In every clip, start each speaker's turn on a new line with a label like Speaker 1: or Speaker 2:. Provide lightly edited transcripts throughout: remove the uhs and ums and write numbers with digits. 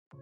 Speaker 1: Hey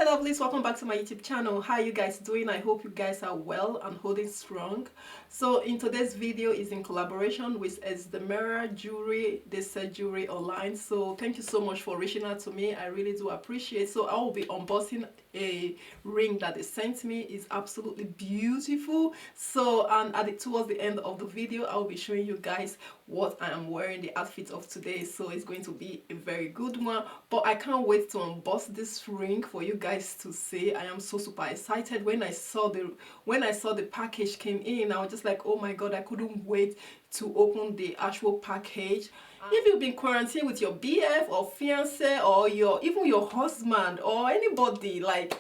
Speaker 1: lovelies, welcome back to my YouTube channel. How are you guys doing? I hope you guys are well and holding strong. So in today's video is in collaboration with Esdomera Jewelry. They sell jewelry online, so thank you so much for reaching out to me. I really do appreciate. So I will be unboxing a ring that they sent me. It's absolutely beautiful. So and towards the end of the video, I will be showing you guys what I am wearing, the outfit of today. So it's going to be a very good one, but I can't wait to unbox this ring for you guys to see. I am so super excited. When I saw the package came in, I was just like, oh my god, I couldn't wait to open the actual package. If you've been quarantined with your BF or fiance or even your husband or anybody, like,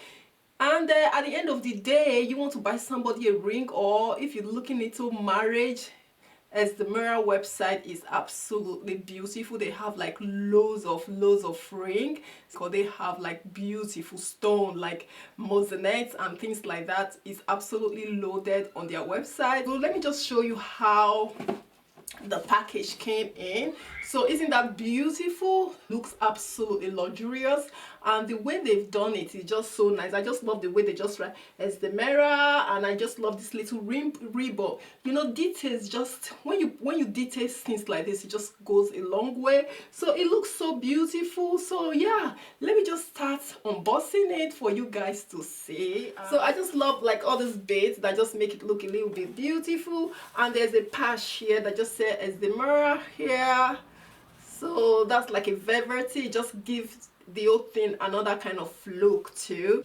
Speaker 1: and at the end of the day you want to buy somebody a ring, or if you're looking into marriage, Esdomera website is absolutely beautiful. They have like loads of ring, because they have like beautiful stone like mossinite and things like that. It's absolutely loaded on their website. So let me just show you how the package came in. So isn't that beautiful? Looks absolutely luxurious, and the way they've done it is just so nice. I just love the way they just write Esdomera, and I just love this little ribbon. You know, details, just when you detail things like this, it just goes a long way. So it looks so beautiful. So yeah, let me just start unboxing it for you guys to see. So I just love like all these beads that just make it look a little bit beautiful, and there's a patch here that just says Esdomera here. So that's like a velvety, just gives the whole thing another kind of look too.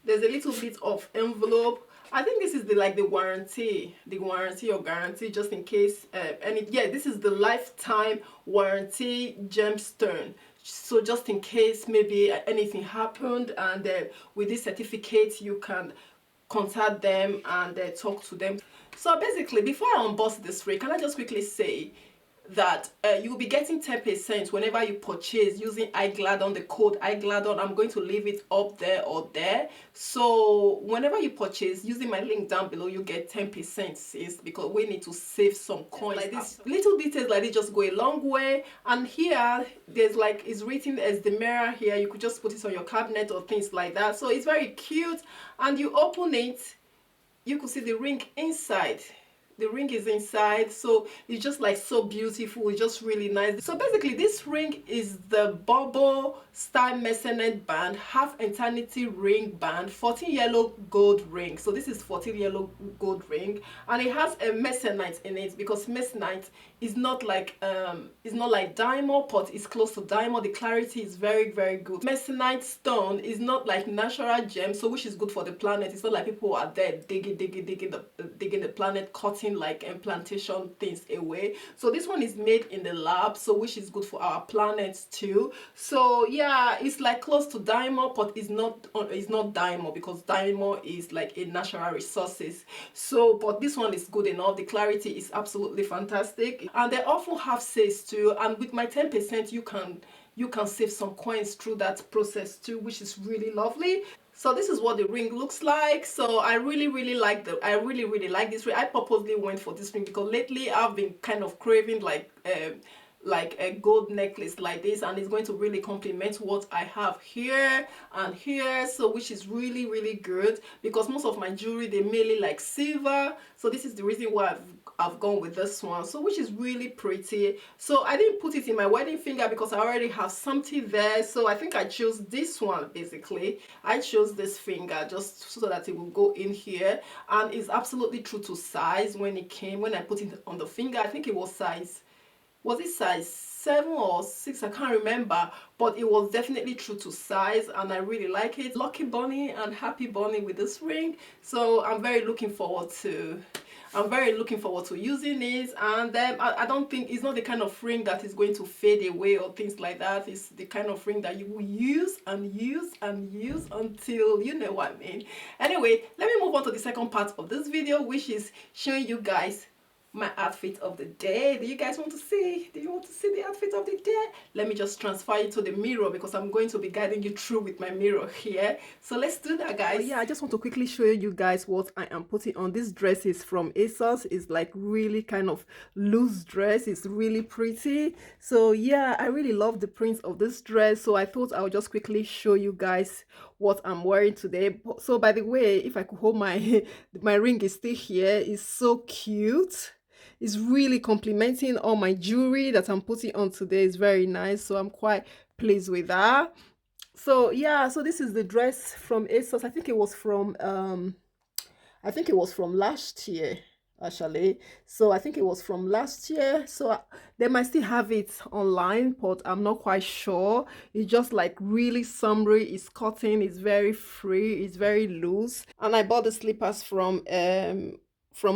Speaker 1: There's a little bit of envelope. I think this is the warranty or guarantee, just in case yeah, this is the lifetime warranty gemstone. So just in case maybe anything happened, and with this certificate you can contact them and talk to them. So basically, before I unbox this ring, can I just quickly say that you will be getting 10% whenever you purchase using iGladon, the code iGladon. I'm going to leave it up there or there. So whenever you purchase using my link down below, you get 10%, sis, because we need to save some coins. Like this, little details like this just go a long way. And here there's like, it's written as the mirror here. You could just put it on your cabinet or things like that. So it's very cute, and you open it, you could see the ring inside. The ring is inside, so it's just like so beautiful. It's just really nice. So basically this ring is the bubble style mossinite band half eternity ring band, 14 yellow gold ring. So this is 14 yellow gold ring, and it has a mossinite in it, because mossinite is not like diamond, but it's close to diamond. The clarity is very, very good. Mossinite stone is not like natural gem, so which is good for the planet. It's not like people are there digging the planet, cutting like implantation things away. So this one is made in the lab, so which is good for our planet too. So yeah, it's like close to diamond, but it's not diamond, because diamond is like a natural resources. So but this one is good enough. The clarity is absolutely fantastic, and they often have sales too, and with my 10% you can save some coins through that process too, which is really lovely. So this is what the ring looks like. So I really like this ring. I purposely went for this ring because lately I've been kind of craving like a gold necklace like this, and it's going to really complement what I have here and here, so which is really good, because most of my jewelry, they mainly like silver. So this is the reason why I've gone with this one, so which is really pretty. So I didn't put it in my wedding finger because I already have something there, so I think I chose this one. Basically I chose this finger just so that it will go in here, and it's absolutely true to size. When I put it on the finger, I think it was size 7 or 6, I can't remember, but it was definitely true to size, and I really like it. Lucky bunny and happy bunny with this ring. So I'm very looking forward to using it. And I don't think it's not the kind of ring that is going to fade away or things like that. It's the kind of ring that you will use and use and use until, you know what I mean. Anyway, let me move on to the second part of this video, which is showing you guys my outfit of the day. Do you guys want to see? Do you want to see the outfit of the day? Let me just transfer it to the mirror because I'm going to be guiding you through with my mirror here. So let's do that, guys. Yeah, I just want to quickly show you guys what I am putting on. This dress is from ASOS. It's like really kind of loose dress. It's really pretty. So yeah, I really love the print of this dress. So I thought I would just quickly show you guys what I'm wearing today. So by the way, if I could hold my my ring is still here. It's so cute. It's really complementing all my jewelry that I'm putting on today. It's very nice, so I'm quite pleased with that. So yeah, so this is the dress from ASOS. I think it was from last year actually. So I think it was from last year. So they might still have it online, but I'm not quite sure. It's just like really summery. It's cotton. It's very free. It's very loose. And I bought the slippers from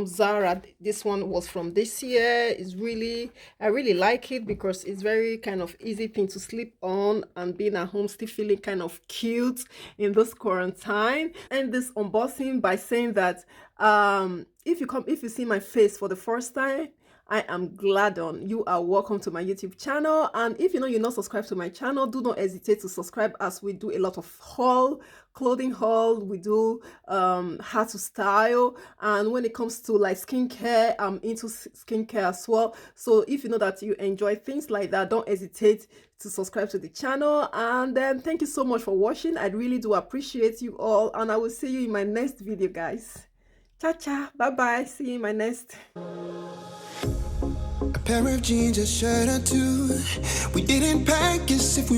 Speaker 1: Zara. This one was from this year. I really like it because it's very kind of easy thing to sleep on and being at home still feeling kind of cute in this quarantine. And this unboxing by saying that if you see my face for the first time, I am iGladon. You are welcome to my YouTube channel. And if you know you're not subscribed to my channel, do not hesitate to subscribe, as we do a lot of clothing haul. We do how to style, and when it comes to like skincare, I'm into skincare as well. So if you know that you enjoy things like that, don't hesitate to subscribe to the channel. And then thank you so much for watching. I really do appreciate you all, and I will see you in my next video, guys. Ciao, ciao. Bye bye. See you in my next.
Speaker 2: A pair of jeans, a shirt or two. We didn't pack as if we